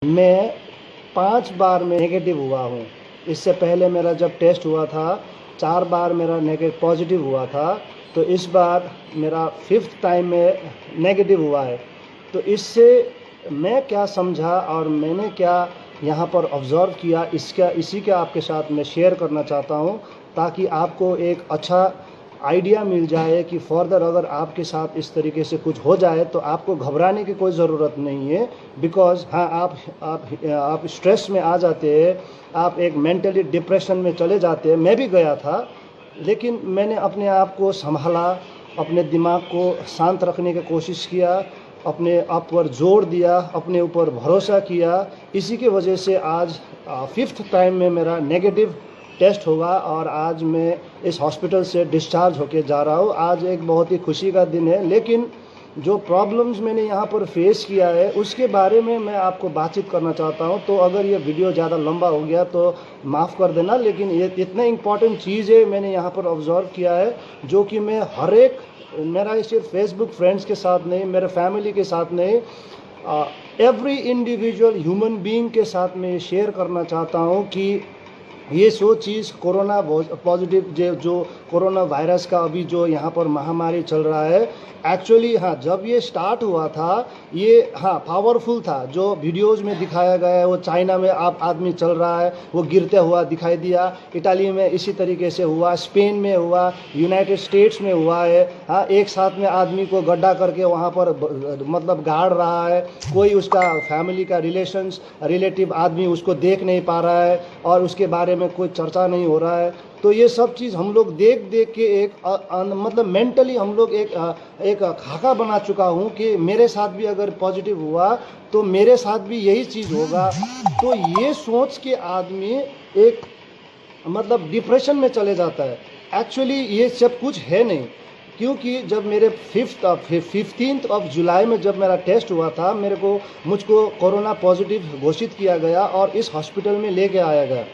मैं 5 बार में नेगेटिव हुआ हूँ। इससे पहले मेरा जब टेस्ट हुआ था 4 बार मेरा पॉजिटिव हुआ था, तो इस बार मेरा 5th टाइम में नेगेटिव हुआ है। तो इससे मैं क्या समझा और मैंने क्या यहाँ पर ऑब्ज़र्व किया, इसी के आपके साथ मैं शेयर करना चाहता हूँ, ताकि आपको एक अच्छा आइडिया मिल जाए कि फर्दर अगर आपके साथ इस तरीके से कुछ हो जाए तो आपको घबराने की कोई ज़रूरत नहीं है। बिकॉज़ हाँ, आप स्ट्रेस में आ जाते हैं, आप एक मेंटली डिप्रेशन में चले जाते हैं। मैं भी गया था, लेकिन मैंने अपने आप को संभाला, अपने दिमाग को शांत रखने की कोशिश किया, अपने आप पर जोर दिया, अपने ऊपर भरोसा किया। इसी की वजह से आज 5th टाइम में मेरा नेगेटिव टेस्ट होगा और आज मैं इस हॉस्पिटल से डिस्चार्ज होके जा रहा हूँ। आज एक बहुत ही खुशी का दिन है, लेकिन जो प्रॉब्लम्स मैंने यहाँ पर फेस किया है उसके बारे में मैं आपको बातचीत करना चाहता हूँ। तो अगर ये वीडियो ज़्यादा लंबा हो गया तो माफ़ कर देना, लेकिन ये इतना इम्पॉर्टेंट चीज़ है मैंने यहाँ पर ऑब्ज़र्व किया है, जो कि मैं हर एक, मेरा सिर्फ फेसबुक फ्रेंड्स के साथ नहीं, मेरे फैमिली के साथ नहीं, एवरी इंडिविजुअल ह्यूमन बीइंग के साथ मैं शेयर करना चाहता हूँ कि ये सो चीज़ कोरोना पॉजिटिव जो कोरोना वायरस का अभी जो यहाँ पर महामारी चल रहा है, एक्चुअली हाँ, जब ये स्टार्ट हुआ था ये हाँ पावरफुल था। जो वीडियोज़ में दिखाया गया है वो चाइना में आप आदमी चल रहा है, वो गिरते हुआ दिखाई दिया, इटाली में इसी तरीके से हुआ, स्पेन में हुआ, यूनाइटेड स्टेट्स में हुआ है। हाँ, एक साथ में आदमी को गड्ढा करके वहाँ पर मतलब गाड़ रहा है, कोई उसका फैमिली का रिलेटिव आदमी उसको देख नहीं पा रहा है और उसके बारे में कोई चर्चा नहीं हो रहा है। तो ये सब चीज़ हम लोग देख देख के एक मतलब मेंटली हम लोग एक खाका बना चुका हूँ कि मेरे साथ भी अगर पॉजिटिव हुआ तो मेरे साथ भी यही चीज़ होगा। तो ये सोच के आदमी एक मतलब डिप्रेशन में चले जाता है। एक्चुअली ये सब कुछ है नहीं, क्योंकि जब मेरे 15th ऑफ जुलाई में जब मेरा टेस्ट हुआ था, मुझको कोरोना पॉजिटिव घोषित किया गया और इस हॉस्पिटल में लेके आया गया।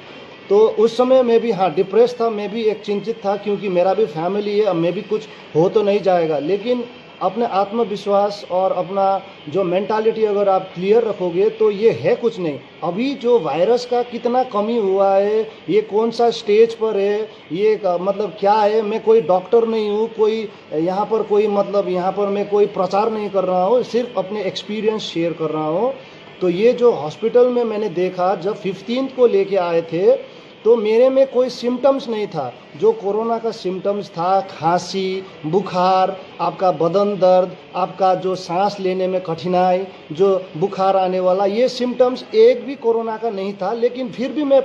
तो उस समय मैं भी हाँ डिप्रेस था, मैं भी एक चिंतित था, क्योंकि मेरा भी फैमिली है, अब मैं भी कुछ हो तो नहीं जाएगा। लेकिन अपने आत्मविश्वास और अपना जो मेंटालिटी अगर आप क्लियर रखोगे तो ये है कुछ नहीं। अभी जो वायरस का कितना कमी हुआ है, ये कौन सा स्टेज पर है, ये मतलब क्या है, मैं कोई डॉक्टर नहीं हूँ, कोई यहाँ पर कोई मतलब यहाँ पर मैं कोई प्रचार नहीं कर रहा हूँ, सिर्फ अपने एक्सपीरियंस शेयर कर रहा हूँ। तो ये जो हॉस्पिटल में मैंने देखा, जब 15 को लेके आए थे तो मेरे में कोई सिम्टम्स नहीं था। जो कोरोना का सिम्टम्स था, खांसी, बुखार, आपका बदन दर्द, आपका जो सांस लेने में कठिनाई, जो बुखार आने वाला, ये सिम्टम्स एक भी कोरोना का नहीं था। लेकिन फिर भी मैं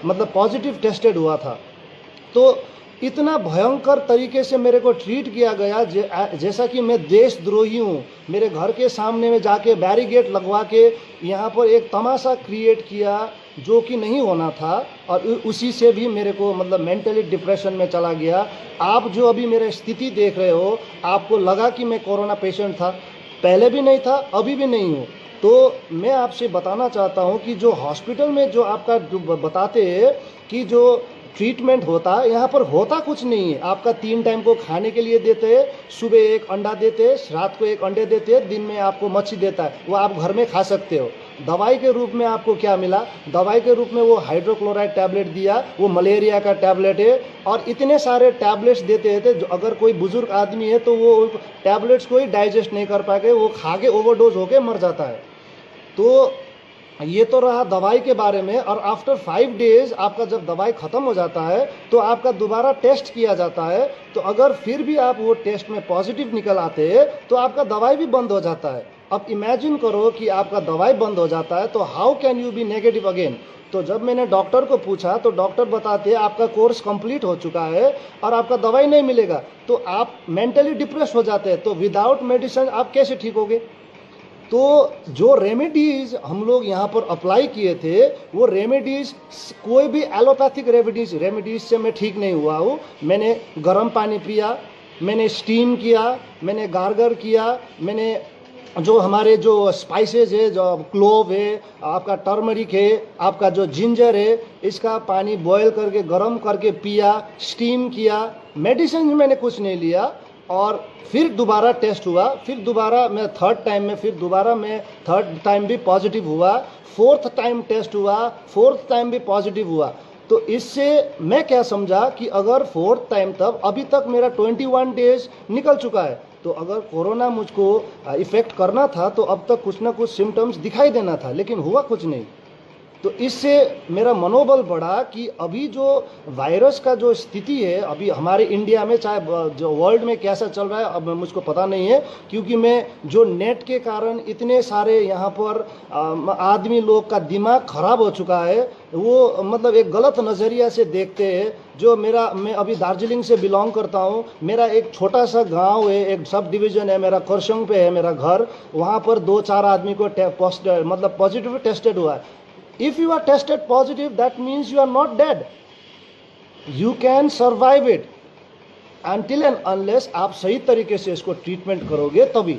मतलब पॉजिटिव टेस्टेड हुआ था। तो इतना भयंकर तरीके से मेरे को ट्रीट किया गया, जैसा कि मैं देशद्रोही हूँ। मेरे घर के सामने में जाके बैरिकेड लगवा के यहाँ पर एक तमाशा क्रिएट किया, जो कि नहीं होना था, और उसी से भी मेरे को मतलब मेंटली डिप्रेशन में चला गया। आप जो अभी मेरी स्थिति देख रहे हो, आपको लगा कि मैं कोरोना पेशेंट था, पहले भी नहीं था, अभी भी नहीं हूँ। तो मैं आपसे बताना चाहता हूँ कि जो हॉस्पिटल में जो आपका बताते हैं कि जो ट्रीटमेंट होता है, यहाँ पर होता कुछ नहीं है। आपका 3 टाइम को खाने के लिए देते हैं, सुबह एक अंडा देते हैं, रात को एक अंडे देते हैं, दिन में आपको मच्छी देता है, वो आप घर में खा सकते हो। दवाई के रूप में आपको क्या मिला? दवाई के रूप में वो हाइड्रोक्लोराइड टैबलेट दिया, वो मलेरिया का टैबलेट है, और इतने सारे टैबलेट्स देते थे। जो अगर कोई बुजुर्ग आदमी है तो वो टैबलेट्स को ही डाइजेस्ट नहीं कर पाके वो खा के ओवरडोज होके मर जाता है। तो ये तो रहा दवाई के बारे में। और आफ्टर 5 डेज आपका जब दवाई ख़त्म हो जाता है तो आपका दोबारा टेस्ट किया जाता है। तो अगर फिर भी आप वो टेस्ट में पॉजिटिव निकल आते हैं तो आपका दवाई भी बंद हो जाता है। अब इमेजिन करो कि आपका दवाई बंद हो जाता है तो how can you be negative again? तो जब मैंने डॉक्टर को पूछा तो डॉक्टर बताते हैं आपका कोर्स कंप्लीट हो चुका है और आपका दवाई नहीं मिलेगा। तो आप मेंटली डिप्रेस हो जाते हैं, तो विदाउट मेडिसिन आप कैसे ठीक होगे? तो जो रेमेडीज़ हम लोग यहाँ पर अप्लाई किए थे, वो रेमेडीज़ कोई भी एलोपैथिक रेमेडीज़ से मैं ठीक नहीं हुआ हूँ। मैंने गर्म पानी पिया, मैंने स्टीम किया, मैंने गार्गर किया, मैंने जो हमारे जो स्पाइसेस है, जो क्लोव है, आपका टर्मरिक है, आपका जो जिंजर है, इसका पानी बॉयल करके गर्म करके पिया, स्टीम किया। मेडिसिन मैंने कुछ नहीं लिया। और फिर दोबारा टेस्ट हुआ, फिर दोबारा मैं थर्ड टाइम भी पॉजिटिव हुआ, फोर्थ टाइम टेस्ट हुआ, फोर्थ टाइम भी पॉजिटिव हुआ। तो इससे मैं क्या समझा कि अगर फोर्थ टाइम, तब अभी तक मेरा 21 डेज निकल चुका है, तो अगर कोरोना मुझको इफ़ेक्ट करना था तो अब तक कुछ ना कुछ सिम्टम्स दिखाई देना था, लेकिन हुआ कुछ नहीं। तो इससे मेरा मनोबल बढ़ा कि अभी जो वायरस का जो स्थिति है अभी हमारे इंडिया में, चाहे जो वर्ल्ड में कैसा चल रहा है अब मुझको पता नहीं है, क्योंकि मैं जो नेट के कारण इतने सारे यहाँ पर आदमी लोग का दिमाग खराब हो चुका है, वो मतलब एक गलत नज़रिया से देखते हैं। जो मैं अभी दार्जिलिंग से बिलोंग करता हूँ, मेरा एक छोटा सा गांव है, एक सब डिवीज़न है मेरा, करसंग पे है मेरा घर, वहाँ पर 2-4 आदमी को मतलब पॉजिटिव टेस्टेड हुआ है। If you are tested positive, that means you are not dead. You can survive it until and unless आप सही तरीके से इसको ट्रीटमेंट करोगे तभी।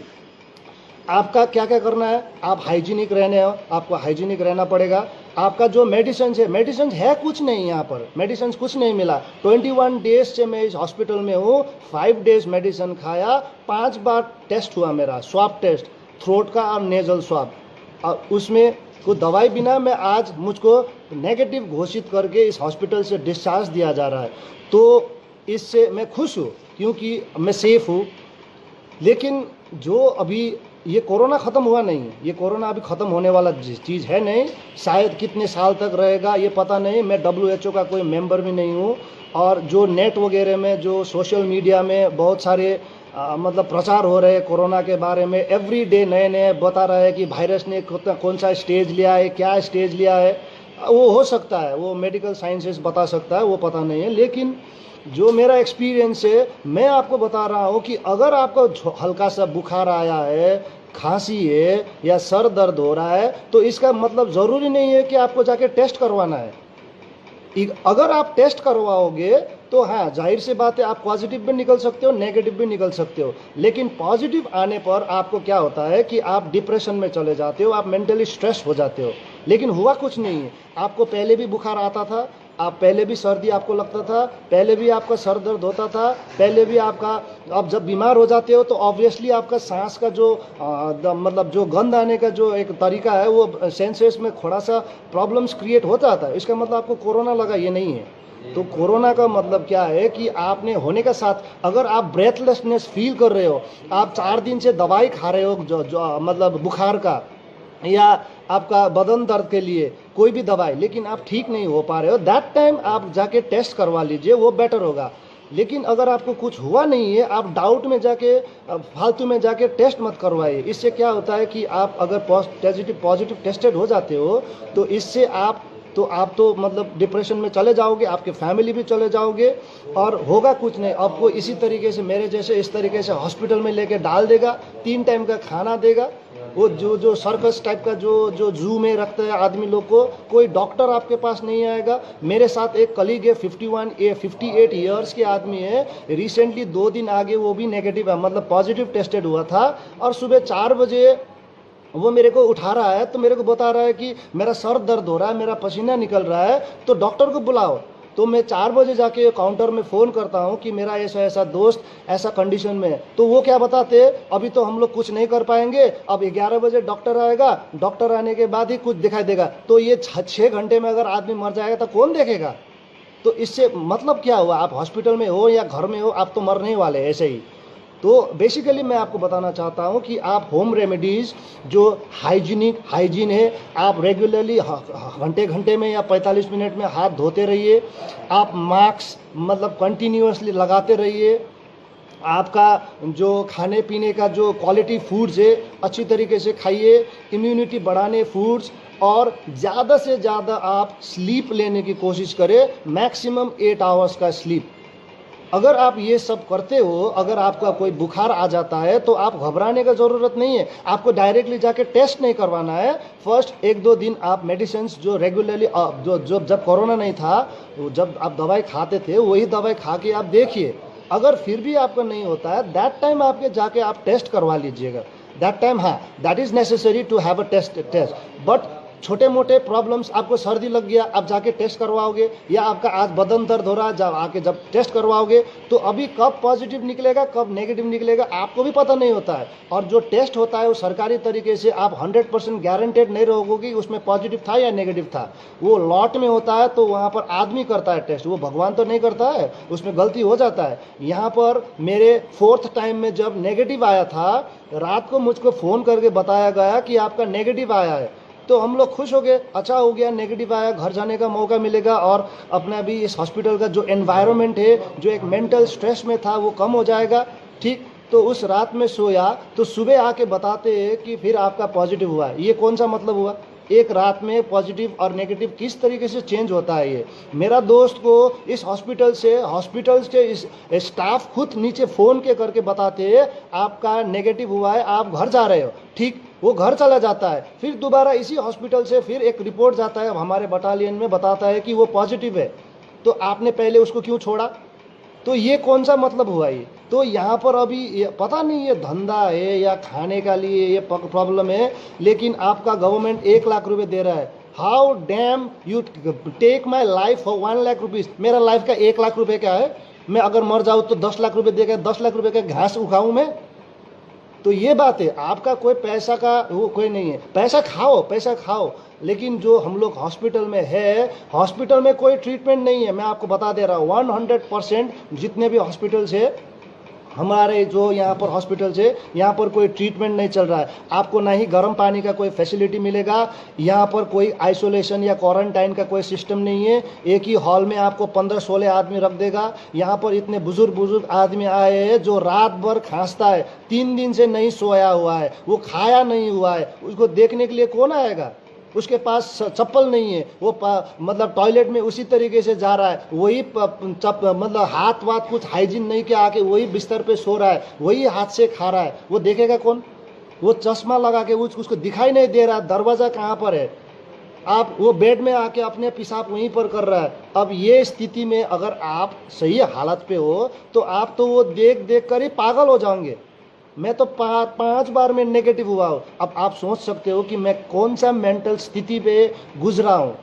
आपका क्या क्या करना है, आप हाइजीनिक रहने हो, आपको हाइजीनिक रहना पड़ेगा। आपका जो मेडिसिन है कुछ नहीं, यहाँ पर मेडिसिन कुछ नहीं मिला। 21 डेज से मैं इस हॉस्पिटल में हूँ, 5 डेज मेडिसिन खाया, 5 बार टेस्ट हुआ मेरा, स्वाब टेस्ट, थ्रोट का और नेजल स्वाब, और उसमें कोई दवाई बिना मैं आज मुझको नेगेटिव घोषित करके इस हॉस्पिटल से डिस्चार्ज दिया जा रहा है। तो इससे मैं खुश हूँ क्योंकि मैं सेफ़ हूँ। लेकिन जो अभी ये कोरोना ख़त्म हुआ नहीं है, ये कोरोना अभी ख़त्म होने वाला चीज़ है नहीं, शायद कितने साल तक रहेगा ये पता नहीं। मैं WHO का कोई मेंबर भी नहीं हूँ, और जो नेट वगैरह में, जो सोशल मीडिया में बहुत सारे मतलब प्रचार हो रहे हैं कोरोना के बारे में, एवरी डे नए नए बता रहा है कि वायरस ने कौन सा स्टेज लिया है, क्या स्टेज लिया है। वो हो सकता है, वो मेडिकल साइंसेस बता सकता है, वो पता नहीं है। लेकिन जो मेरा एक्सपीरियंस है, मैं आपको बता रहा हूँ कि अगर आपको हल्का सा बुखार आया है, खांसी है या सर दर्द हो रहा है, तो इसका मतलब ज़रूरी नहीं है कि आपको जाके टेस्ट करवाना है। अगर आप टेस्ट करवाओगे तो हाँ, जाहिर सी बात है, आप पॉजिटिव भी निकल सकते हो, नेगेटिव भी निकल सकते हो। लेकिन पॉजिटिव आने पर आपको क्या होता है कि आप डिप्रेशन में चले जाते हो, आप मेंटली स्ट्रेस हो जाते हो। लेकिन हुआ कुछ नहीं है, आपको पहले भी बुखार आता था, आप पहले भी सर्दी आपको लगता था, पहले भी आपका सर दर्द होता था, पहले भी आपका, अब जब बीमार हो जाते हो तो ऑब्वियसली आपका सांस का जो मतलब जो गंध आने का जो एक तरीका है, वो सेंसेस में थोड़ा सा प्रॉब्लम्स क्रिएट हो जाता है। इसका मतलब आपको कोरोना लगा ये नहीं है। तो कोरोना का मतलब क्या है कि आपने होने का साथ, अगर आप ब्रेथलेसनेस फील कर रहे हो, आप 4 दिन से दवाई खा रहे हो जो मतलब बुखार का या आपका बदन दर्द के लिए कोई भी दवाई, लेकिन आप ठीक नहीं हो पा रहे हो, दैट टाइम आप जाके टेस्ट करवा लीजिए, वो बेटर होगा। लेकिन अगर आपको कुछ हुआ नहीं है, आप डाउट में जाके फालतू में जाके टेस्ट मत करवाइए। इससे क्या होता है कि आप अगर पॉजिटिव टेस्टेड हो जाते हो तो इससे आप तो मतलब डिप्रेशन में चले जाओगे, आपके फैमिली भी चले जाओगे, और होगा कुछ नहीं। आपको इसी तरीके से, मेरे जैसे इस तरीके से हॉस्पिटल में लेके डाल देगा, 3 टाइम का खाना देगा, वो जो सर्कस टाइप का जो जू में रखते हैं आदमी लोग को, कोई डॉक्टर आपके पास नहीं आएगा। मेरे साथ एक कलीग है, 58 ईयर्स के आदमी है, रिसेंटली 2 दिन आगे वो भी नेगेटिव है, मतलब पॉजिटिव टेस्टेड हुआ था, और सुबह 4 बजे वो मेरे को उठा रहा है, तो मेरे को बता रहा है कि मेरा सर दर्द हो रहा है, मेरा पसीना निकल रहा है, तो डॉक्टर को बुलाओ। तो मैं 4 बजे जाके काउंटर में फ़ोन करता हूँ कि मेरा ऐसा दोस्त ऐसा कंडीशन में है, तो वो क्या बताते हैं, अभी तो हम लोग कुछ नहीं कर पाएंगे, अब 11 बजे डॉक्टर आएगा, डॉक्टर आने के बाद ही कुछ दिखाई देगा। तो ये 6 घंटे में अगर आदमी मर जाएगा तो कौन देखेगा? तो इससे मतलब क्या हुआ, आप हॉस्पिटल में हो या घर में हो, आप तो मरने वाले ऐसे ही। तो बेसिकली मैं आपको बताना चाहता हूं कि आप होम रेमेडीज़ जो हाइजीन है, आप रेगुलरली घंटे में या 45 मिनट में हाथ धोते रहिए, आप मास्क मतलब कंटिन्यूअसली लगाते रहिए, आपका जो खाने पीने का जो क्वालिटी फूड्स है अच्छी तरीके से खाइए, इम्यूनिटी बढ़ाने फूड्स, और ज़्यादा से ज़्यादा आप स्लीप लेने की कोशिश करें, मैक्सिमम 8 आवर्स का स्लीप। अगर आप ये सब करते हो, अगर आपका कोई बुखार आ जाता है तो आप घबराने का ज़रूरत नहीं है, आपको डायरेक्टली जाके टेस्ट नहीं करवाना है। फर्स्ट 1-2 दिन आप मेडिसिन जो रेगुलरली जब कोरोना नहीं था, जब आप दवाई खाते थे, वही दवाई खा के आप देखिए। अगर फिर भी आपका नहीं होता है, दैट टाइम आपके जाके आप टेस्ट करवा लीजिएगा। दैट टाइम हाँ, that is necessary to have a test. But छोटे मोटे प्रॉब्लम्स, आपको सर्दी लग गया, आप जाके टेस्ट करवाओगे, या आपका आज बदन दर्द हो रहा है, जब टेस्ट करवाओगे तो अभी कब पॉजिटिव निकलेगा कब नेगेटिव निकलेगा आपको भी पता नहीं होता है। और जो टेस्ट होता है वो सरकारी तरीके से आप 100% गारंटेड नहीं रहोगे कि उसमें पॉजिटिव था या नेगेटिव था। वो लॉट में होता है तो वहाँ पर आदमी करता है टेस्ट, वो भगवान तो नहीं करता है, उसमें गलती हो जाता है। यहाँ पर मेरे 4th टाइम में जब नेगेटिव आया था, रात को मुझको फ़ोन करके बताया गया कि आपका नेगेटिव आया है, तो हम लोग खुश हो गए, अच्छा हो गया, नेगेटिव आया, घर जाने का मौका मिलेगा और अपना भी इस हॉस्पिटल का जो एनवायरनमेंट है, जो एक मेंटल स्ट्रेस में था वो कम हो जाएगा। ठीक, तो उस रात में सोया तो सुबह आके बताते हैं कि फिर आपका पॉजिटिव हुआ है। ये कौन सा मतलब हुआ? एक रात में पॉजिटिव और नेगेटिव किस तरीके से चेंज होता है ये। मेरा दोस्त को इस हॉस्पिटल के इस स्टाफ खुद नीचे फ़ोन के करके बताते हैं आपका नेगेटिव हुआ है, आप घर जा रहे हो। ठीक, वो घर चला जाता है, फिर दोबारा इसी हॉस्पिटल से फिर एक रिपोर्ट जाता है हमारे बटालियन में, बताता है कि वो पॉजिटिव है, तो आपने पहले उसको क्यों छोड़ा? तो ये कौन सा मतलब हुआ ये? तो यहाँ पर अभी ये पता नहीं ये धंधा है या खाने का लिए ये प्रॉब्लम है, लेकिन आपका गवर्नमेंट 1 लाख रुपए दे रहा है। How damn you take my life for 1 lakh rupees. मेरा लाइफ का 1 लाख रुपए क्या है? मैं अगर मर जाऊँ तो 10 लाख रुपए देकर 10 लाख रुपए का घास उगाऊँ मैं? तो ये बात है, आपका कोई पैसा का वो कोई नहीं है। पैसा खाओ, लेकिन जो हम लोग हॉस्पिटल में है, हॉस्पिटल में कोई ट्रीटमेंट नहीं है। मैं आपको बता दे रहा हूँ 100% जितने भी हॉस्पिटल्स है हमारे, जो यहाँ पर हॉस्पिटल्स है, यहाँ पर कोई ट्रीटमेंट नहीं चल रहा है। आपको ना ही गर्म पानी का कोई फैसिलिटी मिलेगा, यहाँ पर कोई आइसोलेशन या क्वारंटाइन का कोई सिस्टम नहीं है। एक ही हॉल में आपको 15-16 आदमी रख देगा। यहाँ पर इतने बुजुर्ग आदमी आए हैं जो रात भर खांसता है, 3 दिन से नहीं सोया हुआ है, वो खाया नहीं हुआ है, उसको देखने के लिए कौन आएगा? उसके पास चप्पल नहीं है, वो मतलब टॉयलेट में उसी तरीके से जा रहा है, वही मतलब हाथ वाथ कुछ हाइजीन नहीं के आके वही बिस्तर पे सो रहा है, वही हाथ से खा रहा है, वो देखेगा कौन? वो चश्मा लगा के उसको दिखाई नहीं दे रहा दरवाज़ा कहाँ पर है। आप वो बेड में आके अपने पेशाब वहीं पर कर रहा है। अब ये स्थिति में अगर आप सही हालत पे हो तो आप तो वो देख कर ही पागल हो जाओगे। मैं तो 5 बार में नेगेटिव हुआ हूँ। अब आप सोच सकते हो कि मैं कौन सा मेंटल स्थिति पे गुजरा हूँ।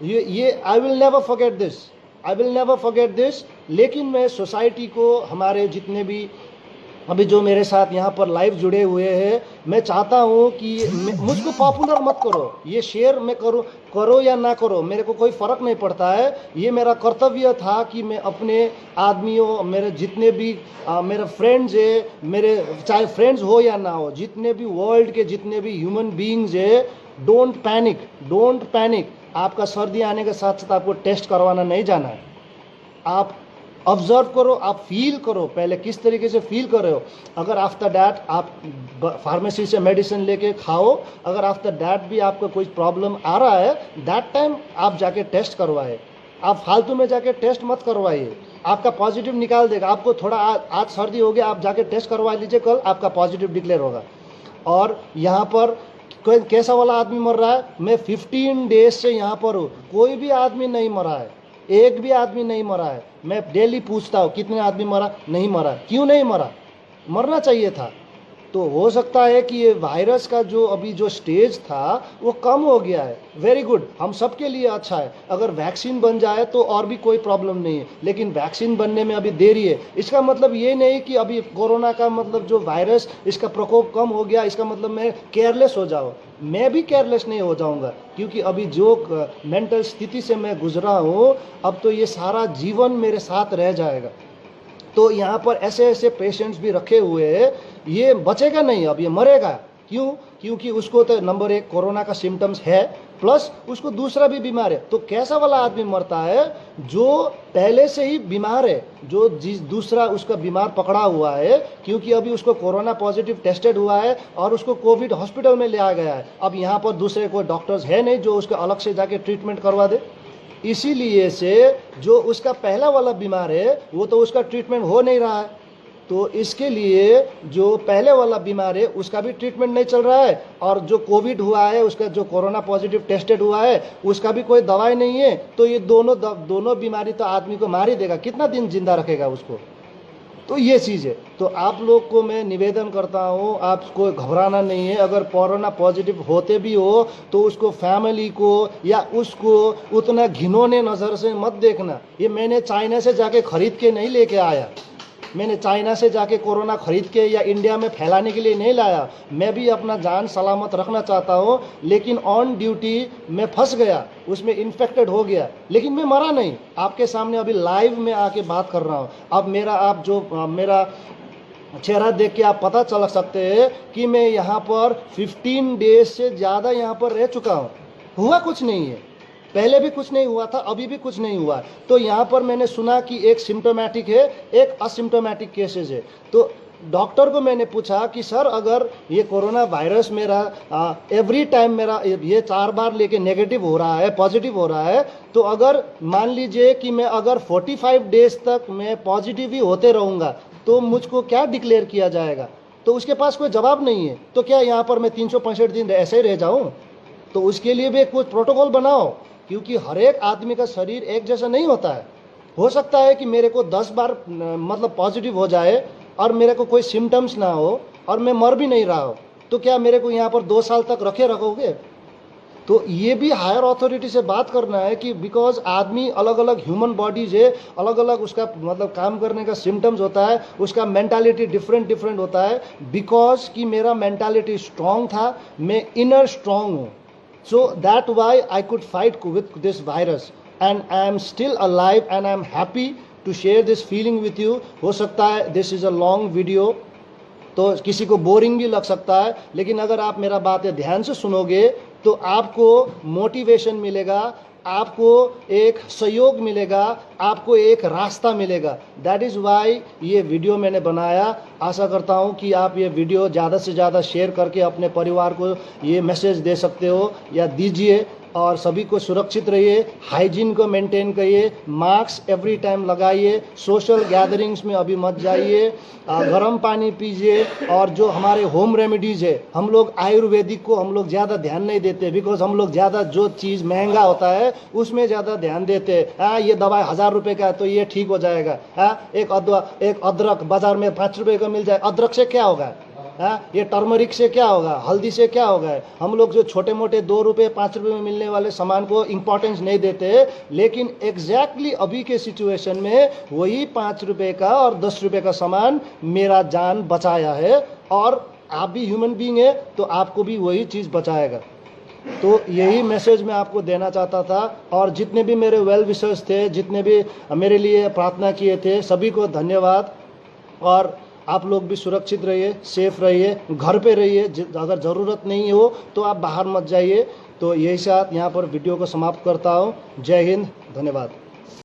ये I will never forget this. लेकिन मैं सोसाइटी को, हमारे जितने भी अभी जो मेरे साथ यहाँ पर लाइव जुड़े हुए हैं, मैं चाहता हूँ कि मुझको पॉपुलर मत करो, ये शेयर मैं करो या ना करो, मेरे को कोई फ़र्क नहीं पड़ता है। ये मेरा कर्तव्य था कि मैं अपने आदमियों, मेरे जितने भी मेरे फ्रेंड्स है, मेरे चाहे फ्रेंड्स हो या ना हो, जितने भी वर्ल्ड के जितने भी ह्यूमन बीइंग्स है, डोंट पैनिक। आपका सर्दी आने के साथ साथ आपको टेस्ट करवाना नहीं जाना है। आप ऑब्जर्व करो, आप फील करो पहले किस तरीके से फील कर रहे हो। अगर आफ्टर डैट आप फार्मेसी से मेडिसिन लेके खाओ, अगर आफ्टर डैट भी आपको कोई प्रॉब्लम आ रहा है, दैट टाइम आप जाके टेस्ट करवाए। आप फालतू में जाके टेस्ट मत करवाइए, आपका पॉजिटिव निकाल देगा। आपको थोड़ा आज सर्दी हो गया, आप जाके टेस्ट करवा लीजिए, कल आपका पॉजिटिव डिक्लेयर होगा। और यहाँ पर कोई कैसा वाला आदमी मर रहा है, मैं 15 डेज से यहाँ पर हूँ, कोई भी आदमी नहीं मरा है, एक भी आदमी नहीं मरा है। मैं डेली पूछता हूँ कितने आदमी मरा, नहीं मरा। क्यों नहीं मरा? मरना चाहिए था। तो हो सकता है कि ये वायरस का जो अभी जो स्टेज था वो कम हो गया है। वेरी गुड, हम सब के लिए अच्छा है। अगर वैक्सीन बन जाए तो और भी कोई प्रॉब्लम नहीं है, लेकिन वैक्सीन बनने में अभी देरी है। इसका मतलब ये नहीं कि अभी कोरोना का मतलब जो वायरस, इसका प्रकोप कम हो गया, इसका मतलब मैं केयरलेस हो जाऊँ। मैं भी केयरलेस नहीं हो जाऊंगा, क्योंकि अभी जो मेंटल स्थिति से मैं गुजरा हूँ, अब तो ये सारा जीवन मेरे साथ रह जाएगा। तो यहाँ पर ऐसे पेशेंट्स भी रखे हुए हैं, ये बचेगा नहीं, अब ये मरेगा। क्यों? क्योंकि उसको तो नंबर 1 कोरोना का सिम्टम्स है, प्लस उसको दूसरा भी बीमार है। तो कैसा वाला आदमी मरता है? जो पहले से ही बीमार है, जो दूसरा उसका बीमार पकड़ा हुआ है, क्योंकि अभी उसको कोरोना पॉजिटिव टेस्टेड हुआ है और उसको कोविड हॉस्पिटल में ले आ गया है। अब यहाँ पर दूसरे कोई डॉक्टर्स है नहीं जो उसका अलग से जाके ट्रीटमेंट करवा दे। इसीलिए से जो उसका पहला वाला बीमार है वो तो उसका ट्रीटमेंट हो नहीं रहा है, तो इसके लिए जो पहले वाला बीमार है उसका भी ट्रीटमेंट नहीं चल रहा है, और जो कोविड हुआ है, उसका जो कोरोना पॉजिटिव टेस्टेड हुआ है, उसका भी कोई दवाई नहीं है। तो ये दोनों बीमारी तो आदमी को मार ही देगा, कितना दिन जिंदा रखेगा उसको। तो ये चीज़ है। तो आप लोग को मैं निवेदन करता हूँ, आपको घबराना नहीं है। अगर कोरोना पॉजिटिव होते भी हो तो उसको फैमिली को या उसको उतना घिनौने नज़र से मत देखना। ये मैंने चाइना से जाके खरीद के नहीं लेके आया, मैंने चाइना से जाके कोरोना खरीद के या इंडिया में फैलाने के लिए नहीं लाया। मैं भी अपना जान सलामत रखना चाहता हूँ, लेकिन ऑन ड्यूटी मैं फंस गया, उसमें इन्फेक्टेड हो गया, लेकिन मैं मरा नहीं। आपके सामने अभी लाइव में आके बात कर रहा हूँ। अब मेरा चेहरा देख के आप पता चल सकते हैं कि मैं यहाँ पर 15 डेज से ज़्यादा यहाँ पर रह चुका हूँ। हुआ कुछ नहीं है, पहले भी कुछ नहीं हुआ था, अभी भी कुछ नहीं हुआ। तो यहाँ पर मैंने सुना कि एक सिम्टोमेटिक है, एक असिम्टोमेटिक केसेस है। तो डॉक्टर को मैंने पूछा कि सर अगर ये कोरोना वायरस मेरा एवरी टाइम मेरा ये 4 बार लेके नेगेटिव हो रहा है, पॉजिटिव हो रहा है, तो अगर मान लीजिए कि मैं अगर 45 डेज तक मैं पॉजिटिव ही होते रहूँगा तो मुझको क्या डिक्लेयर किया जाएगा? तो उसके पास कोई जवाब नहीं है। तो क्या यहाँ पर मैं 365 दिन ऐसे ही रह जाऊँ? तो उसके लिए भी कुछ प्रोटोकॉल बनाओ, क्योंकि हर एक आदमी का शरीर एक जैसा नहीं होता है। हो सकता है कि मेरे को 10 बार मतलब पॉजिटिव हो जाए और मेरे को कोई सिम्टम्स ना हो और मैं मर भी नहीं रहा हो, तो क्या मेरे को यहाँ पर 2 साल तक रखोगे? तो ये भी हायर अथॉरिटी से बात करना है कि बिकॉज आदमी अलग अलग ह्यूमन बॉडीज है, अलग अलग उसका मतलब काम करने का सिम्टम्स होता है, उसका मेंटालिटी डिफरेंट होता है। बिकॉज कि मेरा मेंटालिटी स्ट्रांग था, मैं इनर स्ट्रांग हूँ, so that why I could fight with this virus and I am still alive and I am happy to share this feeling with you. हो सकता है this is a long video, तो किसी को boring भी लग सकता है, लेकिन अगर आप मेरा बातें ध्यान से सुनोगे तो आपको मोटिवेशन मिलेगा, आपको एक सहयोग मिलेगा, आपको एक रास्ता मिलेगा। दैट इज़ वाई ये वीडियो मैंने बनाया। आशा करता हूँ कि आप ये वीडियो ज़्यादा से ज़्यादा शेयर करके अपने परिवार को ये मैसेज दे सकते हो या दीजिए। और सभी को सुरक्षित रहिए, हाइजीन को मेंटेन करिए, मास्क एवरी टाइम लगाइए, सोशल गैदरिंग्स में अभी मत जाइए, गर्म पानी पीजिए। और जो हमारे होम रेमेडीज़ है, हम लोग आयुर्वेदिक को हम लोग ज़्यादा ध्यान नहीं देते, बिकॉज हम लोग ज़्यादा जो चीज़ महंगा होता है उसमें ज़्यादा ध्यान देते हैं। ये दवाई 1000 रुपये का है तो ये ठीक हो जाएगा। एक अदरक बाज़ार में 5 रुपये का मिल जाए, अदरक से क्या होगा? ये टर्मरिक से क्या होगा? हल्दी से क्या होगा? हम लोग जो छोटे मोटे 2 रुपये 5 रुपये में मिलने वाले सामान को इम्पोर्टेंस नहीं देते, लेकिन एग्जैक्टली अभी के सिचुएशन में वही 5 रुपये का और 10 रुपये का सामान मेरा जान बचाया है। और आप भी ह्यूमन बीइंग है तो आपको भी वही चीज़ बचाएगा। तो यही मैसेज मैं आपको देना चाहता था। और जितने भी मेरे वेल विशर्स थे, जितने भी मेरे लिए प्रार्थना किए थे, सभी को धन्यवाद। और आप लोग भी सुरक्षित रहिए, सेफ रहिए, घर पे रहिए। अगर ज़रूरत नहीं हो तो आप बाहर मत जाइए। तो यही साथ यहाँ पर वीडियो को समाप्त करता हूँ। जय हिंद, धन्यवाद।